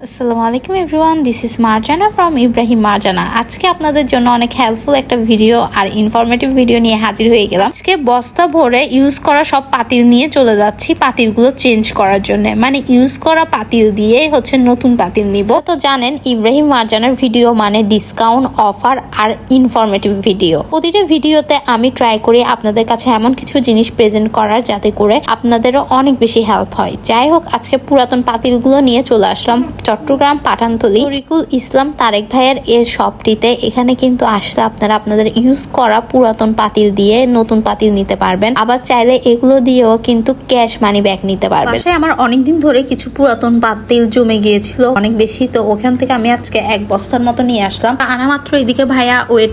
আসসালামু আলাইকুম everyone, this is Marjana from Ibrahim Marjana. আজকে আপনাদের জন্য অনেক হেল্পফুল একটা ভিডিও আর ইনফরমেটিভ ভিডিও নিয়ে হাজির হয়ে গেলাম। আজকে বস্তা ভরে ইউজ করা সব পাতিল নিয়ে চলে যাচ্ছি পাতিলগুলো চেঞ্জ করার জন্য, মানে ইউজ করা পাতিল দিয়ে হচ্ছে নতুন পাতিল নিব। তো জানেন ইব্রাহিম মারজানার ভিডিও মানে ডিসকাউন্ট, অফার আর ইনফরমেটিভ ভিডিও। প্রতিটা ভিডিওতে আমি ট্রাই করি আপনাদের কাছে এমন কিছু জিনিস প্রেজেন্ট করার যাতে করে আপনাদেরও অনেক বেশি হেল্প হয়। যাই হোক, আজকে পুরাতন পাতিলগুলো নিয়ে চলে আসলাম চট্টগ্রাম পাঠানতলী তরিকুল ইসলাম তারেক ভাইয়ের এর শপটিতে। এখানে কিন্তু আসলে আপনারা আপনাদের ইউজ করা পুরাতন পাতিল দিয়ে নতুন পাতিল নিতে পারবেন, আবার চাইলে এগুলো দিয়েও কিন্তু ক্যাশ মানি ব্যাক নিতে পারবেন। আমার অনেকদিন ধরে কিছু পুরাতন পাতিল জমে গিয়েছিল অনেক বেশি, তো ওখান থেকে আমি আজকে এক বস্তার মতো নিয়ে আসলাম। আনা মাত্র এদিকে ভাইয়া ওয়েট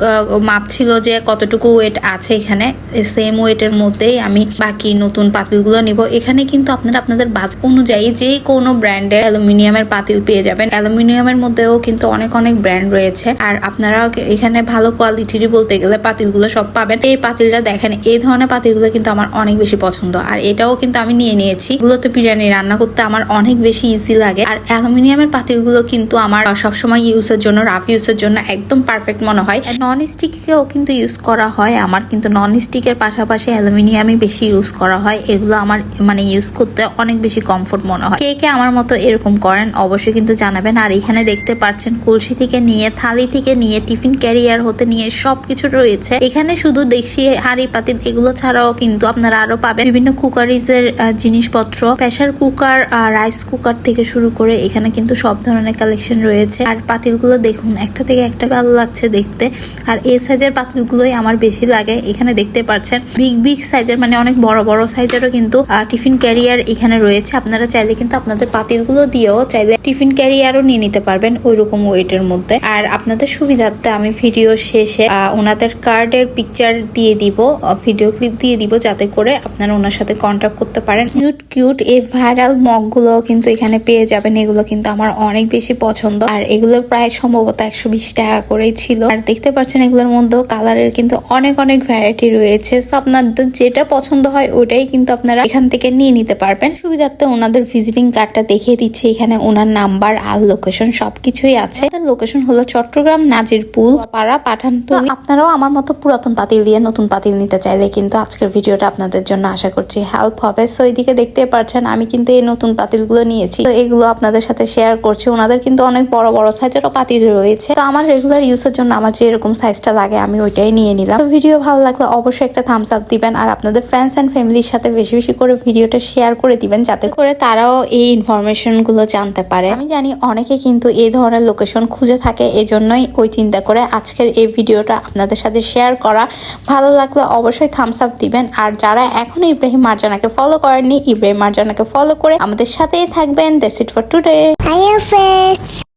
মাপ ছিল যে কতটুকু ওয়েট আছে, এখানে সেম ওয়েটের মধ্যেই আমি বাকি নতুন পাতিলগুলো নিব। এখানে কিন্তু আপনারা আপনাদের বাজেট অনুযায়ী যে কোনো ব্র্যান্ডের অ্যালুমিনিয়ামের পাতিল পেয়ে যাবেন। অ্যালুমিনিয়ামের মধ্যেও কিন্তু অনেক অনেক ব্র্যান্ড রয়েছে, আর আপনারা এখানে ভালো কোয়ালিটির বলতে গেলে পাতিলগুলো সব পাবেন। এই পাতিলটা দেখেন, এই ধরনের পাতিলগুলো কিন্তু আমার অনেক বেশি পছন্দ, আর এটাও কিন্তু আমি নিয়ে নিয়েছি। এগুলোতে বিরিয়ানি রান্না করতে আমার অনেক বেশি ইজি লাগে। আর অ্যালুমিনিয়ামের পাতিলগুলো কিন্তু আমার সবসময় ইউজের জন্য, রাফ ইউজের জন্য একদম পারফেক্ট মনে হয়। নন স্টিকেও কিন্তু ইউজ করা হয় আমার, কিন্তু নন স্টিকের পাশাপাশি অ্যালুমিনিয়ামই বেশি ইউজ করা হয়। এগুলো আমার মানে ইউজ করতে অনেক বেশি কমফোর্ট মনে হয়। কে কে আমার মতো এরকম করেন অবশ্যই কিন্তু জানাবেন। আর এখানে দেখতে পাচ্ছেন কলসি থেকে নিয়ে, থালি থেকে নিয়ে, টিফিন ক্যারিয়ার হতে নিয়ে সবকিছু রয়েছে এখানে। শুধু দেখছি হাঁড়ি পাতিল, এগুলো ছাড়াও কিন্তু আপনারা আরো পাবেন বিভিন্ন কুকারিজের জিনিসপত্র, প্রেসার কুকার, রাইস কুকার থেকে শুরু করে এখানে কিন্তু সব ধরনের কালেকশন রয়েছে। আর পাতিলগুলো দেখুন, একটা থেকে একটা ভালো লাগছে দেখতে। আর এই সাইজের পাতিলগুলোই আমার বেশি লাগে। এখানে দেখতে পাচ্ছেন বিগ বিগ সাইজের, মানে অনেক বড় বড় সাইজেরও কিন্তু টিফিন ক্যারিয়ার এখানে রয়েছে। আপনারা চাইলে কিন্তু আপনাদের পাতিলগুলো দিয়েও চাইলে টিফিন ক্যারিয়ারও নিয়ে নিতে পারবেন ওই রকম ওয়েটের মধ্যে। আর আপনাদের সুবিধার্থে আমি ভিডিও শেষে ওনাদের কার্ডের পিকচার দিয়ে দিব, ভিডিও ক্লিপ দিয়ে দিব, যাতে করে আপনারা ওনার সাথে কন্ট্যাক্ট করতে পারেন। কিউট কিউট এই ভাইরাল মগগুলো কিন্তু এখানে পেয়ে যাবেন। এগুলো কিন্তু আমার অনেক বেশি পছন্দ, আর এগুলো প্রায় সম্ভবত 120 টাকা করেই ছিল। আর দেখতে পাচ্ছেন এগুলোর মধ্যেও কালারের কিন্তু অনেক অনেক ভ্যারাইটি রয়েছে। সো আপনাদের যেটা পছন্দ হয় ওটাই কিন্তু আপনারা এখান থেকে নিয়ে নিতে পারবেন। সুবিধার্থে ওনাদের ভিজিটিং কার্ডটা দেখিয়ে দিচ্ছে, এখানে ওনার নাম্বার আর লোকেশন সবকিছুই আছে। লোকেশন হলো চট্টগ্রাম নাজিরপুল পাড়া পাঠানতলী। আপনারাও আমার মতো পুরাতন পাতিল দিয়ে নতুন পাতিল নিতে চাইলে কিন্তু আজকের ভিডিওটা আপনাদের জন্য আশা করছি হেল্প হবে। সো এইদিকে দেখতে পাচ্ছেন আমি কিন্তু এই নতুন পাতিলগুলো নিয়েছি, তো এগুলো আপনাদের সাথে শেয়ার করছি। ওনাদের কিন্তু অনেক বড় বড় সাইজেরও পাতিল রয়েছে, তো আমার রেগুলার ইউজের জন্য আমার যে এরকম সাইজটা লাগে আমি ওইটাই নিয়ে নিলাম। তো ভিডিও ভালো লাগলে অবশ্যই একটা থামস আপ দিবেন, আর আপনাদের ফ্রেন্ডস এন্ড ফ্যামিলির সাথে বেশি বেশি করে ভিডিওটা শেয়ার করে দিবেন, যাতে করে তারাও এই ইনফরমেশন গুলো জানতে পারে। আমি জানি অনেকে কিন্তু এই ধরনের লোকেশন খুঁজে থাকে, এজন্যই ওই চিন্তা করে আজকের এই ভিডিওটা আপনাদের সাথে শেয়ার করা। ভালো লাগলে অবশ্যই থামস আপ দিবেন, আর যারা এখনো ইব্রাহিম মারজানাকে ফলো করেননি, ইব্রাহিম মারজানাকে ফলো করে আমাদের সাথেই থাকবেন। That's it for today.